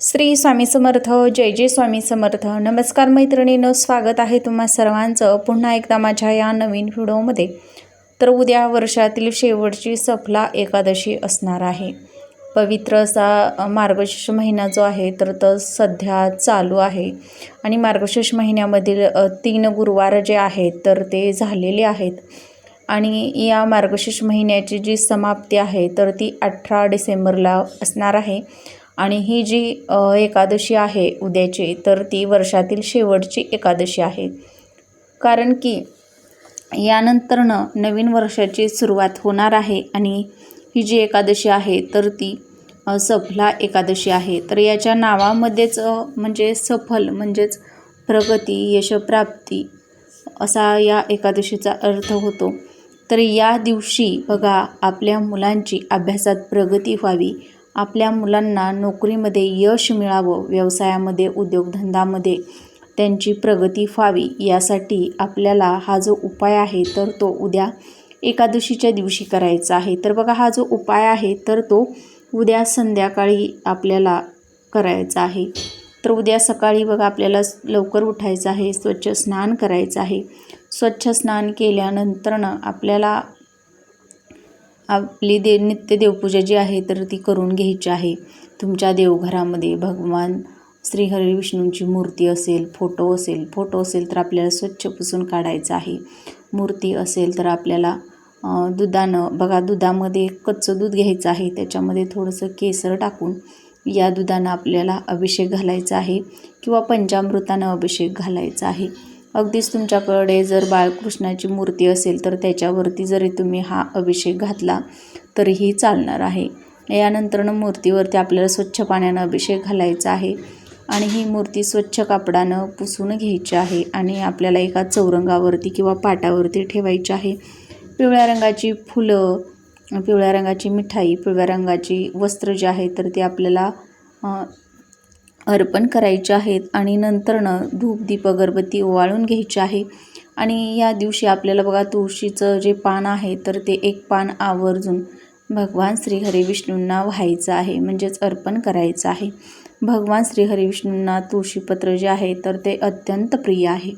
श्री स्वामी समर्थ. जय जय स्वामी समर्थ. नमस्कार मैत्रिणींनो, स्वागत आहे तुम्हा सर्वांचं पुन्हा एकदा माझ्या या नवीन व्हिडिओमध्ये. तर उद्या वर्षातील शेवटची सफला एकादशी असणार आहे. पवित्र असा मार्गशीर्ष महिना जो आहे तर तो सध्या चालू आहे आणि मार्गशीर्ष महिन्यामधील 3 गुरुवार जे आहेत तर ते झालेले आहेत आणि या मार्गशीर्ष महिन्याची जी समाप्ती आहे तर ती 18 डिसेंबरला असणार आहे. आणि ही जी एकादशी आहे उद्याची तर ती वर्षातील शेवटची एकादशी आहे, कारण की यानंतरनं नवीन वर्षाची सुरुवात होणार आहे आणि ही जी एकादशी आहे तर ती सफला एकादशी आहे. तर याच्या नावामध्येच म्हणजे सफल म्हणजेच प्रगती, यशप्राप्ती असा या एकादशीचा अर्थ होतो. तर या दिवशी बघा, आपल्या मुलांची अभ्यासात प्रगती व्हावी, आपल्या मुलांना नोकरीमध्ये यश मिळावं, व्यवसायामध्ये उद्योगधंदामध्ये त्यांची प्रगती व्हावी, यासाठी आपल्याला हा जो उपाय आहे तर तो उद्या एकादशीच्या दिवशी करायचा आहे. तर बघा, हा जो उपाय आहे तर तो उद्या संध्याकाळी आपल्याला करायचा आहे. तर उद्या सकाळी बघा, आपल्याला लवकर उठायचं आहे, स्वच्छ स्नान करायचं आहे. स्वच्छ स्नान केल्यानंतरनं आपल्याला आपली नित्य देवपूजा जी आहे तर ती करून घ्यायची आहे. तुमच्या देवघरामध्ये भगवान श्रीहरी विष्णूंची मूर्ती असेल, फोटो असेल तर आपल्याला स्वच्छ पुसून काढायचं आहे. मूर्ती असेल तर आपल्याला दुधानं बघा, दुधामध्ये कच्चं दूध घ्यायचं आहे, त्याच्यामध्ये थोडंसं केसर टाकून या दुधानं आपल्याला अभिषेक घालायचा आहे किंवा पंचामृतानं अभिषेक घालायचा आहे. अगदीच तुमच्याकडे जर बाळकृष्णाची मूर्ती असेल तर त्याच्यावरती जरी तुम्ही हा अभिषेक घातला तरीही चालणार आहे. यानंतरनं मूर्तीवरती आपल्याला स्वच्छ पाण्यानं अभिषेक घालायचा आहे आणि ही मूर्ती स्वच्छ कापडानं पुसून घ्यायची आहे आणि आपल्याला एका चौरंगावरती किंवा पाटावरती ठेवायची आहे. पिवळ्या रंगाची फुलं, पिवळ्या रंगाची मिठाई, पिवळ्या रंगाची वस्त्र जे आहे तर ते आपल्याला अर्पण करायचे आहेत आणि नंतरनं धूप, दीप, अगरबत्ती ओवाळून घ्यायची आहे. आणि या दिवशी आपल्याला बघा, तुळशीचं जे पान आहे तर ते एक पान आवर्जून भगवान श्रीहरी विष्णूंना व्हायचं आहे, म्हणजेच अर्पण करायचं आहे. भगवान श्रीहरी विष्णूंना तुळशीपत्र जे आहे तर ते अत्यंत प्रिय आहे.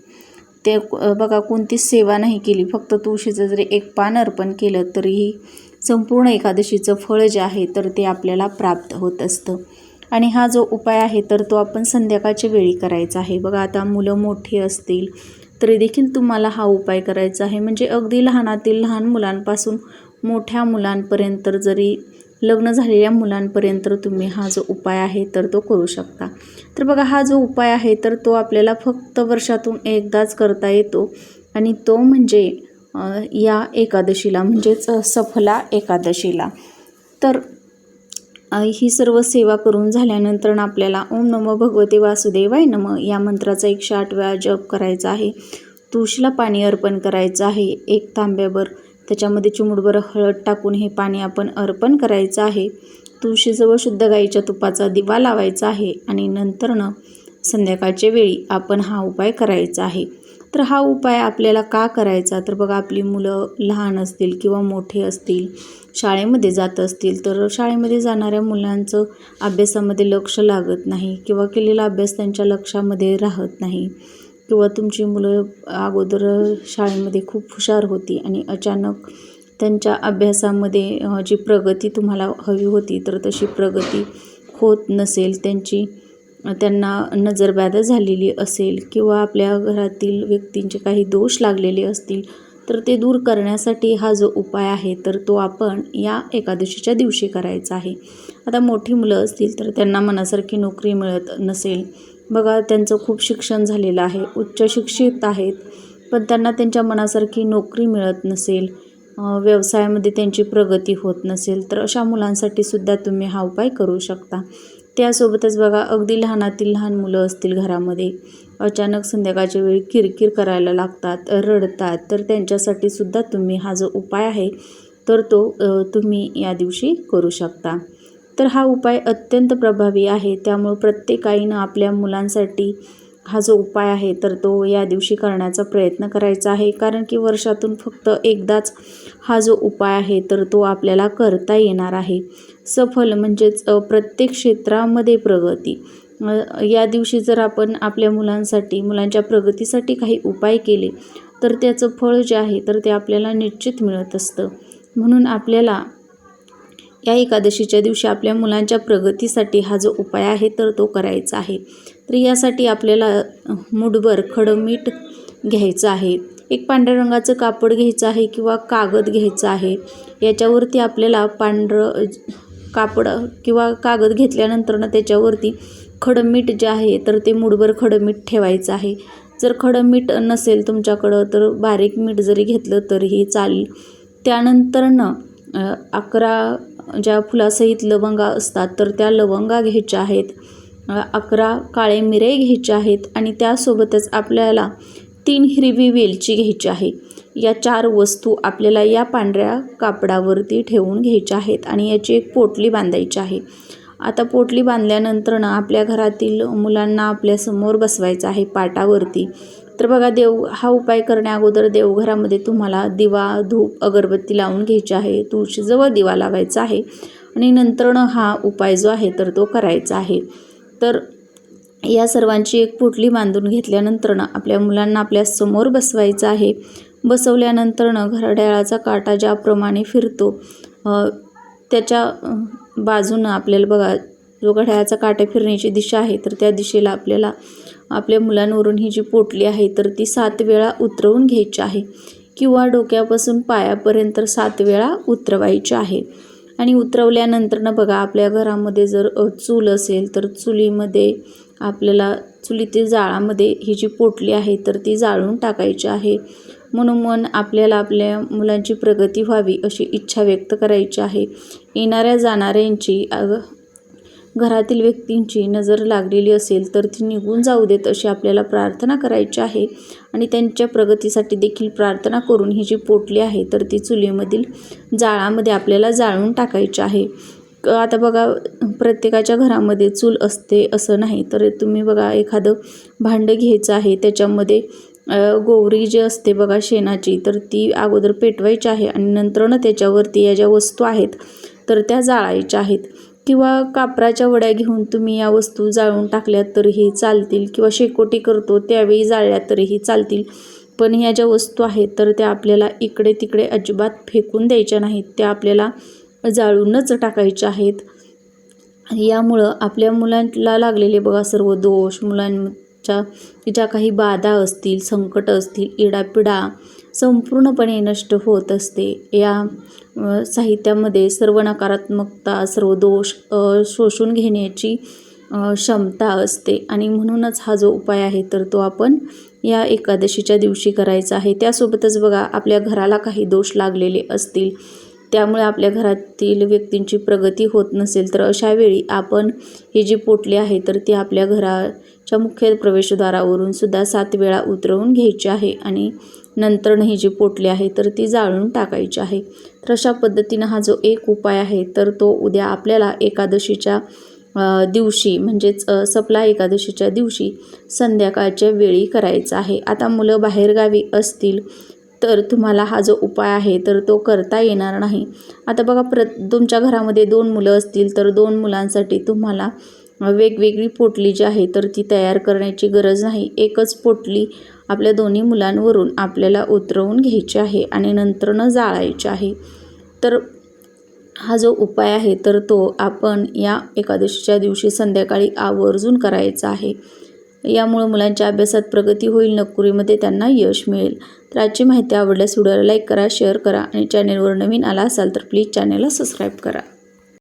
ते बघा, कोणतीच सेवा नाही केली, फक्त तुळशीचं जरी एक पान अर्पण केलं तरीही संपूर्ण एकादशीचं फळ जे आहे तर ते आपल्याला प्राप्त होत असतं. आणि हा जो उपाय आहे तर तो आपण संध्याकाळच्या वेळी करायचा आहे. बघा, आता मुलं मोठी असतील तरी देखील तुम्हाला हा उपाय करायचा आहे. म्हणजे अगदी लहानातील लहान मुलांपासून मोठ्या मुलांपर्यंत, जरी लग्न झालेल्या मुलांपर्यंत तुम्ही हा जो उपाय आहे तर तो करू शकता. तर बघा, हा जो उपाय आहे तर तो आपल्याला फक्त वर्षातून एकदाच करता येतो आणि तो म्हणजे या एकादशीला, म्हणजेच सफला एकादशीला. तर ही सर्व सेवा करून झाल्यानंतर आपल्याला ओम नमो भगवते वासुदेवाय नमः या मंत्राचा 108 वेळा जप करायचा आहे. तुळशीला पाणी अर्पण करायचं आहे. एक तांब्याभर त्याच्यामध्ये चिमूटभर हळद टाकून हे पाणी आपण अर्पण करायचं आहे. तुळशीजवळ शुद्ध गाईच्या तुपाचा दिवा लावायचा आहे आणि नंतरनं संध्याकाळच्या वेळी आपण हा उपाय करायचा आहे. तर हा उपाय आपल्याला का करायचा, तर बघा, आपली मुलं लहान असतील किंवा मोठे असतील, शाळेमध्ये जात असतील तर शाळेमध्ये जाणाऱ्या मुलांचं अभ्यासामध्ये लक्ष लागत नाही किंवा केलेला अभ्यास त्यांच्या लक्षामध्ये राहत नाही, किंवा तुमची मुलं अगोदर शाळेमध्ये खूप हुशार होती आणि अचानक त्यांच्या अभ्यासामध्ये जी प्रगती तुम्हाला हवी होती तर तशी प्रगती होत नसेल, त्यांना नजरबाद झालेली असेल किंवा आपल्या घरातील व्यक्तींचे काही दोष लागलेले असतील तर ते दूर करण्यासाठी हा जो उपाय आहे तर तो आपण या एकादशीच्या दिवशी करायचा आहे. आता मोठी मुलं असतील तर त्यांना मनासारखी नोकरी मिळत नसेल, बघा, त्यांचं खूप शिक्षण झालेलं आहे, उच्च शिक्षित आहेत, पण त्यांना त्यांच्या मनासारखी नोकरी मिळत नसेल, व्यवसायामध्ये त्यांची प्रगती होत नसेल, तर अशा मुलांसाठी सुद्धा तुम्ही हा उपाय करू शकता. त्यासोबतच बघा, अगदी लहानातील लहान मुलं असतील घरामध्ये, अचानक संध्याकाळच्या वेळी किरकिर करायला लागतात, रडतात, तर त्यांच्यासाठी सुद्धा तुम्ही हा जो उपाय आहे तर तो तुम्ही या दिवशी करू शकता. तर हा उपाय अत्यंत प्रभावी आहे, त्यामुळे प्रत्येक आईनं आपल्या मुलांसाठी हा जो उपाय आहे तर तो या दिवशी करण्याचा प्रयत्न करायचा आहे, कारण की वर्षातून फक्त एकदाच हा जो उपाय आहे तर तो आपल्याला करता येणार आहे. सफल म्हणजेच प्रत्येक क्षेत्रामध्ये प्रगती. या दिवशी जर आपण आपल्या मुलांच्या प्रगतीसाठी काही उपाय केले तर त्याचं फळ जे आहे तर ते आपल्याला निश्चित मिळत असतं. म्हणून आपल्याला या एकादशीच्या दिवशी आपल्या मुलांच्या प्रगतीसाठी हा जो उपाय आहे तर तो करायचा आहे. तर यासाठी आपल्याला मूठभर खडं मीठ घ्यायचं आहे. एक पांढऱ्या रंगाचं कापड घ्यायचं आहे किंवा कागद घ्यायचा आहे. याच्यावरती आपल्याला पांढरं कापड किंवा कागद घेतल्यानंतर त्याच्यावरती खडं मीठ जे आहे तर ते मूठभर खडं मीठ ठेवायचं आहे. जर खडं मीठ नसेल तुमच्याकडं तर बारीक मीठ जरी घेतलं तरीही चालेल. त्यानंतरनं 11 ज्या फुलासहित लवंगा असतात तर त्या लवंगा घ्यायच्या आहेत. 11 काळे मिरे घ्यायचे आहेत आणि त्यासोबतच आपल्याला 3 हिरवी वेलची घ्यायची आहे. या 4 वस्तू आपल्याला या पांढऱ्या कापडावरती ठेवून घ्यायच्या आहेत आणि याची एक पोटली बांधायची आहे. आता पोटली बांधल्यानंतर आपल्या घरातील मुलांना आपल्यासमोर बसवायचं आहे पाटावरती. तर बघा, हा उपाय करण्याअगोदर देवघरामध्ये तुम्हाला दिवा, धूप, अगरबत्ती लावून घ्यायची आहे. तुळशीजवळ दिवा लावायचा आहे आणि नंतरनं हा उपाय जो आहे तर तो करायचा आहे. तर या सर्वांची एक पोटली बांधून घेतल्यानंतरनं आपल्या मुलांना आपल्यासमोर बसवायचं आहे. बसवल्यानंतरनं घड्याळाचा काटा ज्याप्रमाणे फिरतो त्याच्या बाजूनं आपल्याला बघा, जो घड्याळाचा काटा फिरण्याची दिशा आहे तर त्या दिशेला आपल्याला आपल्या मुलांवरून ही जी पोटली आहे तर ती 7 वेळा उतरवून घ्यायची आहे किंवा डोक्यापासून पायापर्यंत 7 वेळा उतरवायची आहे. आणि उतरवल्यानंतरनं बघा, आपल्या घरामध्ये जर चूल असेल तर चुलीमध्ये आपल्याला चुलीतील जाळामध्ये ही जी पोटली आहे तर ती जाळून टाकायची आहे. म्हणून आपल्याला आपल्या मुलांची प्रगती व्हावी अशी इच्छा व्यक्त करायची आहे. येणाऱ्या जाणाऱ्यांची घरातील व्यक्तींची नजर लागलेली असेल तर ती निघून जाऊ देत अशी आपल्याला प्रार्थना करायची आहे आणि त्यांच्या प्रगतीसाठी देखील प्रार्थना करून ही जी पोटली आहे तर ती चुलीमधील जाळामध्ये आपल्याला जाळून टाकायची आहे. आता बघा, प्रत्येकाच्या घरामध्ये चूल असते असं नाही. तर तुम्ही बघा, एखादं भांडं घ्यायचं आहे, त्याच्यामध्ये गोवरी जी असते बघा शेणाची तर ती अगोदर पेटवायची आहे आणि नंतरनं त्याच्यावरती या ज्या वस्तू आहेत तर त्या जाळायच्या आहेत. किंवा कापराच्या वड्या घेऊन तुम्ही या वस्तू जाळून टाकल्यात तरीही चालतील किंवा शेकोटी करतो त्यावेळी जाळल्या तरीही चालतील. पण ह्या ज्या वस्तू आहेत तर त्या आपल्याला इकडे तिकडे अजिबात फेकून द्यायच्या नाहीत. त्या आपल्याला जाळूनच टाकायच्या आहेत. यामुळं आपल्या मुलांना लागलेले बघा सर्व दोष, मुलांच्या ज्या काही बाधा असतील, संकट असतील, इडापिडा संपूर्णपणे नष्ट होत असते. या साहित्यामध्ये सर्व नकारात्मकता, सर्व दोष शोषून घेण्याची क्षमता असते आणि म्हणूनच हा जो उपाय आहे तर तो आपण या एकादशीच्या दिवशी करायचा आहे. त्यासोबतच बघा, आपल्या घराला काही दोष लागलेले असतील, त्यामुळे आपल्या घरातील व्यक्तींची प्रगती होत नसेल तर अशा वेळी आपण ही जी पोटली आहे तर ती आपल्या घराच्या मुख्य प्रवेशद्वारावरून सुद्धा 7 वेळा उतरवून घ्यायची आहे आणि नंतर ही जी पोटली आहे तर ती जाळून टाकायची आहे. तर अशा पद्धतीनं हा जो एक उपाय आहे तर तो उद्या आपल्याला एकादशीच्या दिवशी म्हणजेच सपला एकादशीच्या दिवशी संध्याकाळच्या वेळी करायचा आहे. आता मुलं बाहेरगावी असतील तर तुम्हाला हा जो उपाय आहे तर तो करता येणार नाही. आता बघा, तुमच्या घरामध्ये 2 मुलं असतील तर 2 मुलांसाठी तुम्हाला वेगवेगळी पोटली जी आहे तर ती तयार करण्याची गरज नाही. एकच पोटली आपल्या दोन्ही मुलांवरून आपल्याला उतरवून घ्यायची आहे आणि नंतरनं जाळायची आहे. तर हा जो उपाय आहे तर तो आपण या एकादशीच्या दिवशी संध्याकाळी आवर्जून करायचा आहे. यामुळं मुलांच्या अभ्यासात प्रगती होईल, नोकरीमध्ये त्यांना यश मिळेल. तर आजची माहिती आवडल्यास व्हिडिओला लाईक करा, शेअर करा आणि चॅनेलवर नवीन आला असाल तर प्लीज चॅनेलला सबस्क्राईब करा.